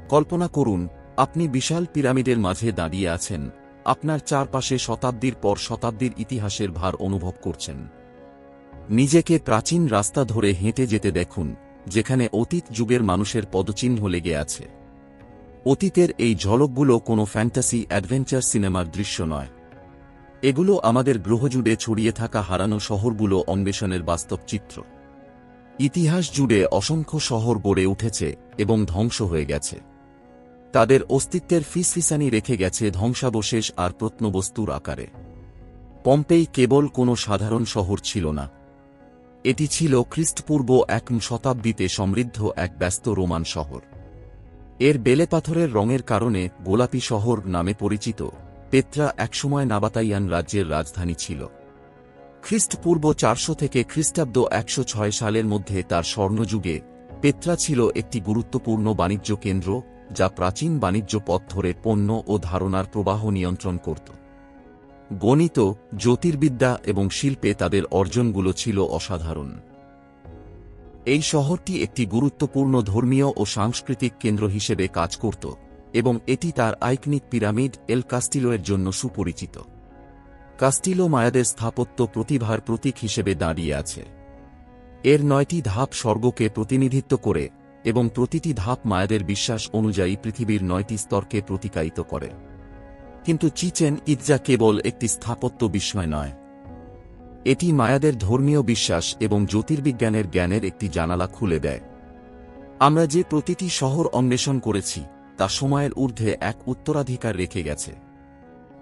কল্পনা করুন, আপনি বিশাল পিরামিডের মাঝে দাঁড়িয়ে আছেন, আপনার চারপাশে শতাব্দীর পর শতাব্দীর ইতিহাসের ভার অনুভব করছেন। নিজেকে প্রাচীন রাস্তা ধরে হেঁটে যেতে দেখুন, যেখানে অতীত যুগের মানুষের পদচিহ্ন লেগে আছে। অতীতের এই ঝলকগুলো কোনো ফ্যান্টাসি অ্যাডভেঞ্চার সিনেমার দৃশ্য নয়। এগুলো আমাদের গ্রহজুড়ে ছড়িয়ে থাকা হারানো শহরগুলো অন্বেষণের বাস্তব চিত্র। ইতিহাস জুড়ে অসংখ্য শহর গড়ে উঠেছে এবং ধ্বংস হয়ে গেছে। তাদের অস্তিত্বের ফিসফিসানি রেখে গেছে ধ্বংসাবশেষ আর প্রত্নবস্তুর আকারে। পম্পেই কেবল কোনো সাধারণ শহর ছিল না। এটি ছিল খ্রিস্টপূর্ব 1ম শতাব্দীতে সমৃদ্ধ এক ব্যস্ত রোমান শহর। এর বেলেপাথরের রঙের কারণে গোলাপি শহর নামে পরিচিত। পেত্রা একসময় নাবাতাইয়ান রাজ্যের রাজধানী ছিল। খ্রিস্টপূর্ব 400 থেকে খ্রিস্টাব্দ 106 সালের মধ্যে তার স্বর্ণযুগে পেত্রা ছিল একটি গুরুত্বপূর্ণ বাণিজ্য কেন্দ্র, যা প্রাচীন বাণিজ্য পথ ধরে পণ্য ও ধারণার প্রবাহ নিয়ন্ত্রণ করত। গণিত, জ্যোতির্বিদ্যা এবং শিল্পে তাদের অর্জনগুলো ছিল অসাধারণ। এই শহরটি একটি গুরুত্বপূর্ণ ধর্মীয় ও সাংস্কৃতিক কেন্দ্র হিসেবে কাজ করত, এবং এটি তার আইকনিক পিরামিড এল কাস্টিলোর জন্য সুপরিচিত। কাস্টিলো মায়াদের স্থাপত্য প্রতিভার প্রতীক হিসেবে দাঁড়িয়ে আছে। এর 9টি ধাপ স্বর্গকে প্রতিনিধিত্ব করে, এবং প্রতিটি ধাপ মায়াদের বিশ্বাস অনুযায়ী পৃথিবীর 9টি স্তরকে প্রতিকায়িত করে। কিন্তু চিচেন ইৎজা কেবল একটি স্থাপত্য বিস্ময় নয়। এটি মায়াদের ধর্মীয় বিশ্বাস এবং জ্যোতির্বিজ্ঞানের জ্ঞানের একটি জানালা খুলে দেয়। আমরা যে প্রতিটি শহর অন্বেষণ করেছি, তা সময়ের ঊর্ধ্বে এক উত্তরাধিকার রেখে গেছে।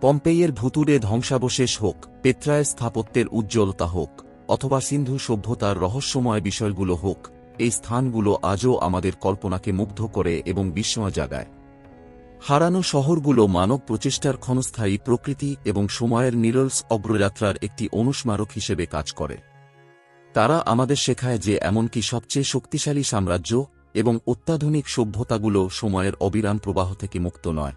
পম্পেইয়ের ভুতুড়ে ধ্বংসাবশেষ হোক, পেত্রায়ের স্থাপত্যের উজ্জ্বলতা হোক, অথবা সিন্ধু সভ্যতার রহস্যময় বিষয়গুলো হোক, এই স্থানগুলো আজও আমাদের কল্পনাকে মুগ্ধ করে এবং বিস্ময় জাগায়। হারানো শহরগুলো মানব প্রচেষ্টার ক্ষণস্থায়ী প্রকৃতি এবং সময়ের নিরলস অগ্রযাত্রার একটি অনুস্মারক হিসেবে কাজ করে। তারা আমাদের শেখায় যে এমনকি সবচেয়ে শক্তিশালী সাম্রাজ্য এবং অত্যাধুনিক সভ্যতাগুলো সময়ের অবিরাম প্রবাহ থেকে মুক্ত নয়।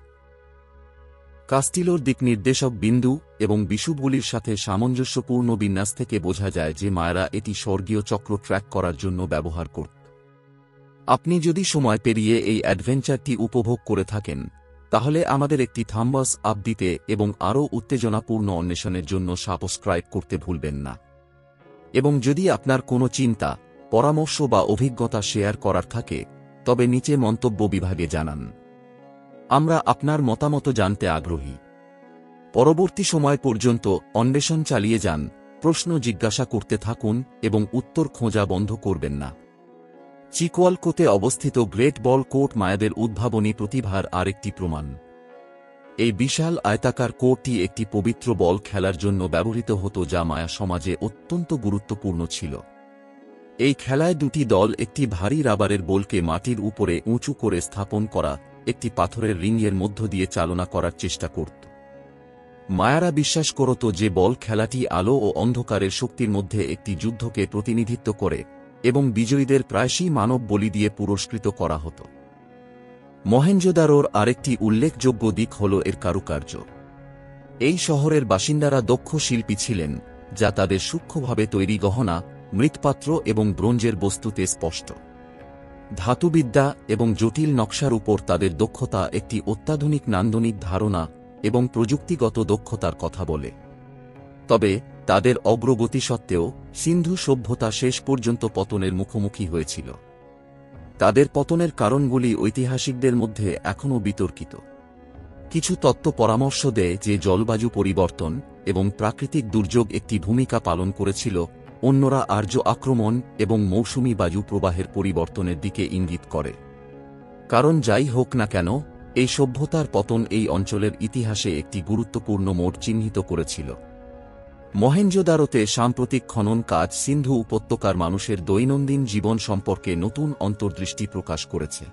কাস্টিলোর দিকনির্দেশক বিন্দু এবং বিষুবগুলির সাথে সামঞ্জস্যপূর্ণ বিন্যাস থেকে বোঝা যায় যে মায়ারা এটি স্বর্গীয় চক্র ট্র্যাক করার জন্য ব্যবহার করত। আপনি যদি সময় পেরিয়ে এই অ্যাডভেঞ্চারটি উপভোগ করে থাকেন, তাহলে আমাদের একটি থাম্বস আপ দিতে এবং আরও উত্তেজনাপূর্ণ অন্বেষণের জন্য সাবস্ক্রাইব করতে ভুলবেন না। এবং যদি আপনার কোনো চিন্তা, পরামর্শ বা অভিজ্ঞতা শেয়ার করার থাকে, তবে নিচে মন্তব্য বিভাগে জানান। আমরা আপনার মতামত জানতে আগ্রহী। পরবর্তী সময় পর্যন্ত অন্বেষণ চালিয়ে যান, প্রশ্ন জিজ্ঞাসা করতে থাকুন এবং উত্তর খোঁজা বন্ধ করবেন না। চিকোয়ালকোতে অবস্থিত গ্রেট বল কোর্ট মায়াদের উদ্ভাবনী প্রতিভার আরেকটি প্রমাণ। এই বিশাল আয়তাকার কোর্টটি একটি পবিত্র বল খেলার জন্য ব্যবহৃত হতো, যা মায়া সমাজে অত্যন্ত গুরুত্বপূর্ণ ছিল। এই খেলায় দুটি দল একটি ভারী রাবারের বলকে মাটির উপরে উঁচু করে স্থাপন করা একটি পাথরের রিংয়ের মধ্য দিয়ে চালনা করার চেষ্টা করত। মায়ারা বিশ্বাস করত যে বল খেলাটি আলো ও অন্ধকারের শক্তির মধ্যে একটি যুদ্ধকে প্রতিনিধিত্ব করে, এবং বিজয়ীদের প্রায়শই মানব বলি দিয়ে পুরস্কৃত করা হতো। মহেঞ্জোদারোর আরেকটি উল্লেখযোগ্য দিক হল এর কারুকার্য। এই শহরের বাসিন্দারা দক্ষ শিল্পী ছিলেন, যা তাদের সূক্ষ্মভাবে তৈরি গহনা, মৃৎপাত্র এবং ব্রোঞ্জের বস্তুতে স্পষ্ট। ধাতুবিদ্যা এবং জটিল নকশার উপর তাদের দক্ষতা একটি অত্যাধুনিক নান্দনিক ধারণা এবং প্রযুক্তিগত দক্ষতার কথা বলে। তবে তাদের অগ্রগতি সত্ত্বেও সিন্ধু সভ্যতা শেষ পর্যন্ত পতনের মুখোমুখি হয়েছিল। তাদের পতনের কারণগুলি ঐতিহাসিকদের মধ্যে এখনও বিতর্কিত। কিছু তত্ত্ব পরামর্শ দেয় যে জলবায়ু পরিবর্তন এবং প্রাকৃতিক দুর্যোগ একটি ভূমিকা পালন করেছিল, অন্যরা আর্য আক্রমণ এবং মৌসুমী বায়ু প্রবাহের পরিবর্তনের দিকে ইঙ্গিত করে। কারণ যাই হোক না কেন, এই সভ্যতার পতন এই অঞ্চলের ইতিহাসে একটি গুরুত্বপূর্ণ মোড় চিহ্নিত করেছিল। মহেঞ্জোদারোতে সাম্প্রতিক খনন কাজ সিন্ধু উপত্যকার মানুষের দৈনন্দিন জীবন সম্পর্কে নতুন অন্তর্দৃষ্টি প্রকাশ করেছে।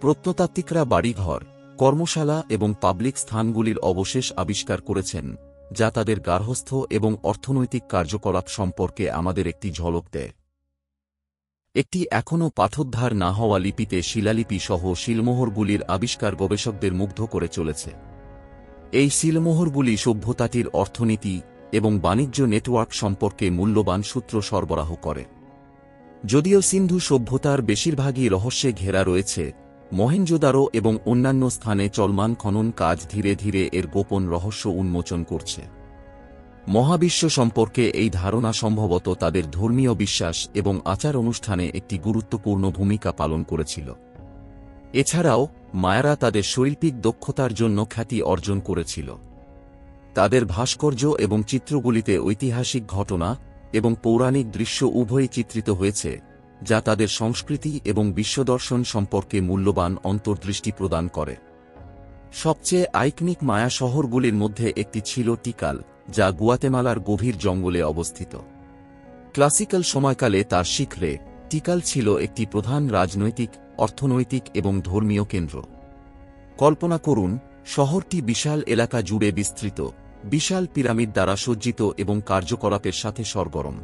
প্রত্নতাত্ত্বিকরা বাড়িঘর, কর্মশালা এবং পাবলিক স্থানগুলির অবশেষ আবিষ্কার করেছেন, যা তাদের গার্হস্থ্য এবং অর্থনৈতিক কার্যকলাপ সম্পর্কে আমাদের একটি ঝলক দেয়। একটি এখনও পাঠোদ্ধার না হওয়া লিপিতে শিলালিপি সহ শিলমোহরগুলির আবিষ্কার গবেষকদের মুগ্ধ করে চলেছে। এই শিলমোহরগুলি সভ্যতাটির অর্থনীতি এবং বাণিজ্য নেটওয়ার্ক সম্পর্কে মূল্যবান সূত্র সরবরাহ করে। যদিও সিন্ধু সভ্যতার বেশিরভাগই রহস্যে ঘেরা রয়েছে, মহেঞ্জোদারো এবং অন্যান্য স্থানে চলমান খনন কাজ ধীরে ধীরে এর গোপন রহস্য উন্মোচন করছে। মহাবিশ্ব সম্পর্কে এই ধারণা সম্ভবত তাদের ধর্মীয় বিশ্বাস এবং আচার অনুষ্ঠানে একটি গুরুত্বপূর্ণ ভূমিকা পালন করেছিল। এছাড়াও মায়ারা তাদের শৈল্পিক দক্ষতার জন্য খ্যাতি অর্জন করেছিল। তাদের ভাস্কর্য এবং চিত্রগুলিতে ঐতিহাসিক ঘটনা এবং পৌরাণিক দৃশ্য উভয়ই চিত্রিত হয়েছে, যা তাদের সংস্কৃতি এবং বিশ্বদর্শন সম্পর্কে মূল্যবান অন্তর্দৃষ্টি প্রদান করে। সবচেয়ে আইকনিক মায়া শহরগুলির মধ্যে একটি ছিল টিকাল, যা গুয়াতেমালার গভীর জঙ্গলে অবস্থিত। ক্লাসিক্যাল সময়কালে তার শিখরে টিকাল ছিল একটি প্রধান রাজনৈতিক, অর্থনৈতিক এবং ধর্মীয় কেন্দ্র। কল্পনা করুন, শহরটি বিশাল এলাকা জুড়ে বিস্তৃত, বিশাল পিরামিড দ্বারা সজ্জিত এবং কার্যকলাপের সাথে সরগরম।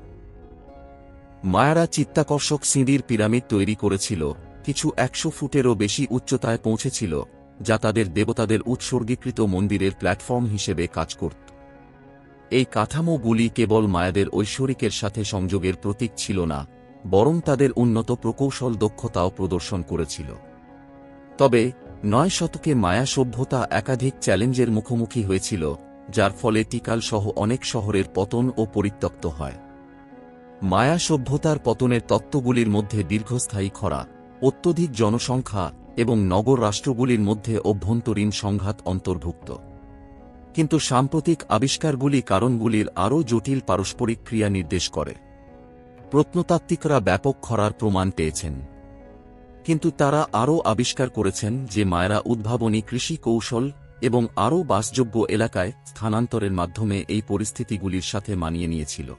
মায়ারা চিত্তাকর্ষক সিঁড়ির পিরামিড তৈরি করেছিল, কিছু 100 ফুটেরও বেশি উচ্চতায় পৌঁছেছিল, যা তাদের দেবতাদের উৎসর্গীকৃত মন্দিরের প্ল্যাটফর্ম হিসেবে কাজ করত। এই কাঠামোগুলি কেবল মায়াদের ঐশ্বরিকের সাথে সংযোগের প্রতীক ছিল না, বরং তাদের উন্নত প্রকৌশল দক্ষতাও প্রদর্শন করেছিল। তবে 9 শতকে মায়া সভ্যতা একাধিক চ্যালেঞ্জের মুখোমুখি হয়েছিল, যার ফলে টিকাল সহ অনেক শহরের পতন ও পরিত্যক্ত হয়। মায়া সভ্যতার পতনের তত্ত্বগুলির মধ্যে দীর্ঘস্থায়ী খরা, অত্যধিক জনসংখ্যা এবং নগর রাষ্ট্রগুলির মধ্যে অভ্যন্তরীণ সংঘাত অন্তর্ভুক্ত। কিন্তু সাম্প্রতিক আবিষ্কারগুলি কারণগুলির আরও জটিল পারস্পরিক ক্রিয়া নির্দেশ করে। প্রত্নতাত্ত্বিকরা ব্যাপক খরার প্রমাণ পেয়েছেন, কিন্তু তারা আরও আবিষ্কার করেছেন যে মায়েরা উদ্ভাবনী কৃষি কৌশল এবং আরও বাসযোগ্য এলাকায় স্থানান্তরের মাধ্যমে এই পরিস্থিতিগুলির সাথে মানিয়ে নিয়েছিল।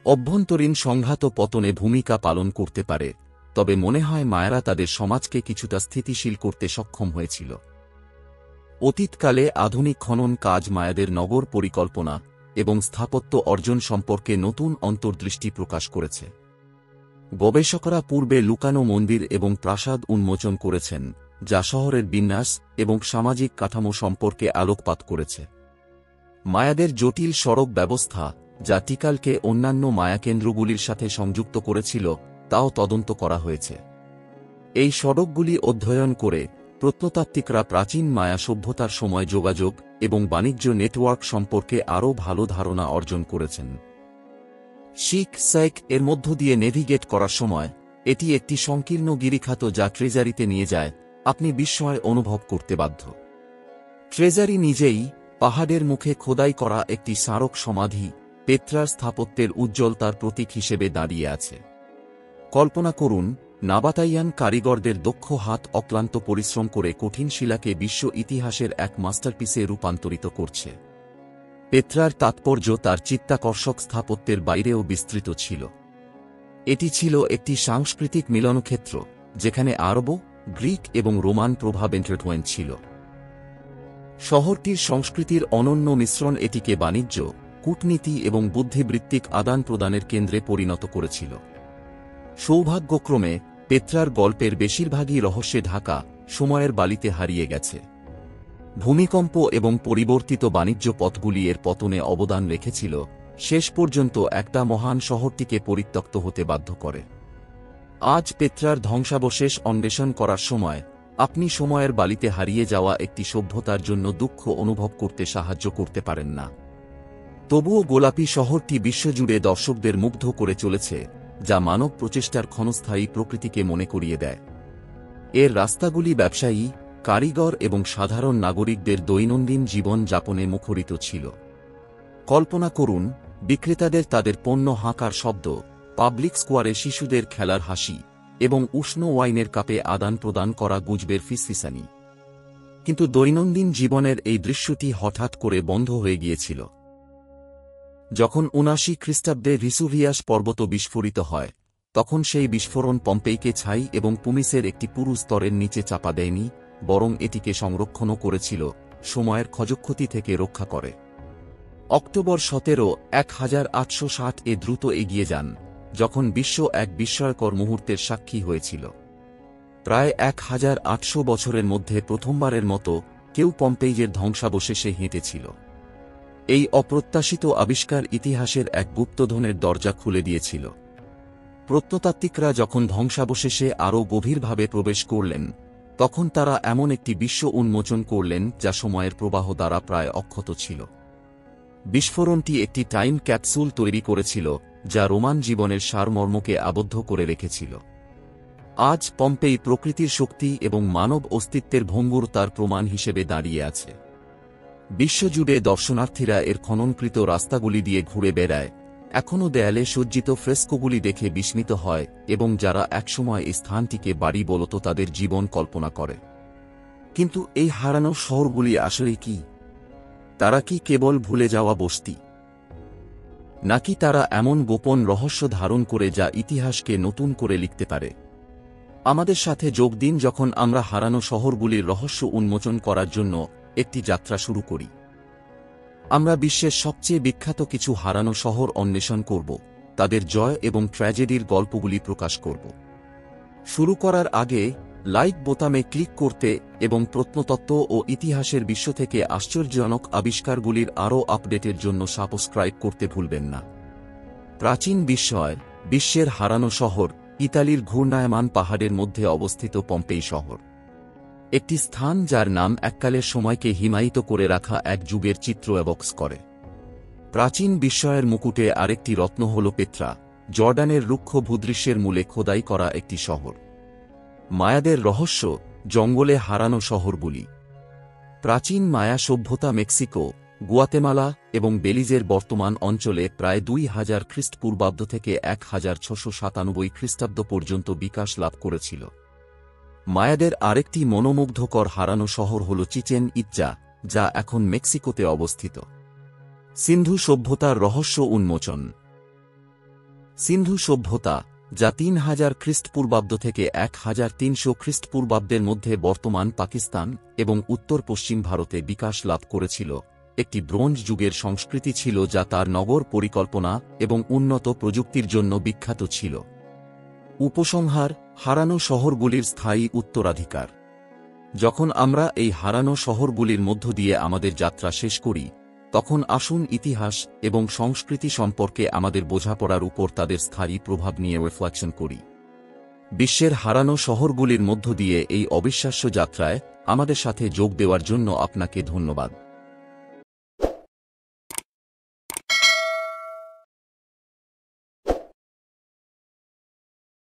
অভ্যন্তরীণ সংঘাত ও পতনে ভূমিকা পালন করতে পারে, তবে মনে হয় মায়েরা তাদের সমাজকে কিছুটা স্থিতিশীল করতে সক্ষম হয়েছিল। অতীতকালে আধুনিক খনন কাজ মায়াদের নগর পরিকল্পনা এবং স্থাপত্য অর্জন সম্পর্কে নতুন অন্তর্দৃষ্টি প্রকাশ করেছে। গবেষকরা পূর্বে লুকানো মন্দির এবং প্রাসাদ উন্মোচন করেছেন, যা শহরের বিন্যাস এবং সামাজিক কাঠামো সম্পর্কে আলোকপাত করেছে। মায়াদের জটিল সড়ক ব্যবস্থা, যা টিকালকে অন্যান্য মায়াকেন্দ্রগুলির সাথে সংযুক্ত করেছিল, তাও তদন্ত করা হয়েছে। এই সড়কগুলি অধ্যয়ন করে প্রত্নতাত্ত্বিকরা প্রাচীন মায়া সভ্যতার সময় যোগাযোগ এবং বাণিজ্য নেটওয়ার্ক সম্পর্কে আরও ভালো ধারণা অর্জন করেছেন। শিক সাইক এর মধ্য দিয়ে নেভিগেট করার সময় এটি একটি সংকীর্ণ গিরিখাত যা ট্রেজারিতে নিয়ে যায়, আপনি বিস্ময় অনুভব করতে বাধ্য। ট্রেজারি নিজেই পাহাড়ের মুখে খোদাই করা একটি স্মারক সমাধি, পেত্রার স্থাপত্যের উজ্জ্বলতার প্রতীক হিসেবে দাঁড়িয়ে আছে। কল্পনা করুন, নাবাতাইয়ান কারিগরদের দক্ষ হাত অক্লান্ত পরিশ্রম করে কঠিন শিলাকে বিশ্ব ইতিহাসের এক মাস্টারপিসে রূপান্তরিত করছে। পেত্রার তাৎপর্য তার চিত্তাকর্ষক স্থাপত্যের বাইরেও বিস্তৃত ছিল। এটি ছিল একটি সাংস্কৃতিক মিলনক্ষেত্র, যেখানে আরব, গ্রিক এবং রোমান প্রভাব এন্টারটুয়েন ছিল। শহরটির সংস্কৃতির অনন্য মিশ্রণ এটিকে বাণিজ্য, কূটনীতি এবং বুদ্ধিবৃত্তিক আদান প্রদানের কেন্দ্রে পরিণত করেছিল। সৌভাগ্যক্রমে পেত্রার গল্পের বেশিরভাগই রহস্যে ঢাকা, সময়ের বালিতে হারিয়ে গেছে। ভূমিকম্প এবং পরিবর্তিত বাণিজ্য পথগুলি এর পতনে অবদান রেখেছিল, শেষ পর্যন্ত একটা মহান শহরটিকে পরিত্যক্ত হতে বাধ্য করে। আজ পেত্রার ধ্বংসাবশেষ অন্বেষণ করার সময় আপনি সময়ের বালিতে হারিয়ে যাওয়া একটি সভ্যতার জন্য দুঃখ অনুভব করতে সাহায্য করতে পারেন না। তবুও গোলাপি শহরটি বিশ্বজুড়ে দর্শকদের মুগ্ধ করে চলেছে, যা মানব প্রচেষ্টার ক্ষণস্থায়ী প্রকৃতিকে মনে করিয়ে দেয়। এর রাস্তাগুলি ব্যবসায়ী, কারিগর এবং সাধারণ নাগরিকদের দৈনন্দিন জীবন যাপনে মুখরিত ছিল। কল্পনা করুন, বিক্রেতাদের তাদের পণ্য হাঁকার শব্দ, পাবলিক স্কোয়ারে শিশুদের খেলার হাসি এবং উষ্ণ ওয়াইনের কাপে আদান প্রদান করা গুজবের ফিসফিসানি। কিন্তু দৈনন্দিন জীবনের এই দৃশ্যটি হঠাৎ করে বন্ধ হয়ে গিয়েছিল। যখন ৭৯ খ্রিস্টাব্দে ভিসুভিয়াস পর্বত বিস্ফোরিত হয়, তখন সেই বিস্ফোরণ পম্পেইকে ছাই এবং পুমিসের একটি পুরু স্তরের নিচে চাপা দেয়নি, বরং এটিকে সংরক্ষণও করেছিল, সময়ের ক্ষয়ক্ষতি থেকে রক্ষা করে। অক্টোবর ১৭, ১৮৬০ এ দ্রুত এগিয়ে যান, যখন বিশ্ব এক বিস্ময়কর মুহূর্তের সাক্ষী হয়েছিল। প্রায় ১৮০০ বছরের মধ্যে প্রথমবারের মতো কেউ পম্পেইয়ের ধ্বংসাবশেষে হেঁটেছিল। এই অপ্রত্যাশিত আবিষ্কার ইতিহাসের এক গুপ্তধনের দরজা খুলে দিয়েছিল। প্রত্নতাত্ত্বিকরা যখন ধ্বংসাবশেষে আরও গভীরভাবে প্রবেশ করলেন, তখন তারা এমন একটি বিশ্ব উন্মোচন করলেন যা সময়ের প্রবাহ দ্বারা প্রায় অক্ষত ছিল। বিস্ফোরণটি একটি টাইম ক্যাপসুল তৈরি করেছিল যা রোমান জীবনের সারমর্মকে আবদ্ধ করে রেখেছিল। আজ পম্পেই প্রকৃতির শক্তি এবং মানব অস্তিত্বের ভঙ্গুরতার প্রমাণ হিসেবে দাঁড়িয়ে আছে। বিশ্বজুড়ে দর্শনার্থীরা এর খননকৃত রাস্তাগুলি দিয়ে ঘুরে বেড়ায়, এখনও দেয়ালে সজ্জিত ফ্রেস্কোগুলি দেখে বিস্মিত হয় এবং যারা একসময় এই স্থানটিকে বাড়ি বলত তাদের জীবন কল্পনা করে। কিন্তু এই হারানো শহরগুলি আসলে কি? তারা কি কেবল ভুলে যাওয়া বস্তি, নাকি তারা এমন গোপন রহস্য ধারণ করে যা ইতিহাসকে নতুন করে লিখতে পারে? আমাদের সাথে যোগ দিন যখন আমরা হারানো শহরগুলির রহস্য উন্মোচন করার জন্য একটি যাত্রা শুরু করি। আমরা বিশ্বের সবচেয়ে বিখ্যাত কিছু হারানো শহর অন্বেষণ করব, তাদের জয় এবং ট্র্যাজেডির গল্পগুলি প্রকাশ করব। শুরু করার আগে লাইক বোতামে ক্লিক করতে এবং প্রত্নতত্ত্ব ও ইতিহাসের বিশ্ব থেকে আশ্চর্যজনক আবিষ্কারগুলির আরও আপডেটের জন্য সাবস্ক্রাইব করতে ভুলবেন না। প্রাচীন বিস্ময়, বিশ্বের হারানো শহর, ইতালির ঘূর্ণায়মান পাহাড়ের মধ্যে অবস্থিত পম্পেই শহর, একটি স্থান যার নাম এককালের সময়কে হিমায়িত করে রাখা এক যুগের চিত্র এবক্স করে। প্রাচীন বিস্ময়ের মুকুটে আরেকটি রত্ন হল পেত্রা, জর্ডানের রুক্ষ ভূদৃশ্যের মূলে খোদাই করা একটি শহর। মায়াদের রহস্য, জঙ্গলে হারানো শহরগুলি। প্রাচীন মায়া সভ্যতা মেক্সিকো, গুয়াতেমালা এবং বেলিজের বর্তমান অঞ্চলে প্রায় 2000 খ্রিস্টপূর্বাব্দ থেকে 1697 খ্রিস্টাব্দ পর্যন্ত বিকাশ লাভ করেছিল। মায়াদের আরেকটি মনোমুগ্ধকর হারানো শহর হল চিচেন ইৎজা, যা এখন মেক্সিকোতে অবস্থিত। সিন্ধু সভ্যতার রহস্য উন্মোচন। সিন্ধু সভ্যতা, যা 3000 খ্রিস্টপূর্বাব্দ থেকে 1300 খ্রিস্টপূর্বাব্দের মধ্যে বর্তমান পাকিস্তান এবং উত্তর পশ্চিম ভারতে বিকাশ লাভ করেছিল, একটি ব্রোঞ্জ যুগের সংস্কৃতি ছিল যা তার নগর পরিকল্পনা এবং উন্নত প্রযুক্তির জন্য বিখ্যাত ছিল। উপসংহার: হারানো শহরগুলির স্থায়ী উত্তরাধিকার। যখন আমরা এই হারানো শহরগুলির মধ্য দিয়ে আমাদের যাত্রা শেষ করি, তখন আসুন ইতিহাস এবং সংস্কৃতি সম্পর্কে আমাদের বোঝাপড়ার উপর তাদের স্থায়ী প্রভাব নিয়ে রিফ্লেকশন করি। বিশ্বের হারানো শহরগুলির মধ্য দিয়ে এই অবিশ্বাস্য যাত্রায় আমাদের সাথে যোগ দেওয়ার জন্য আপনাকে ধন্যবাদ।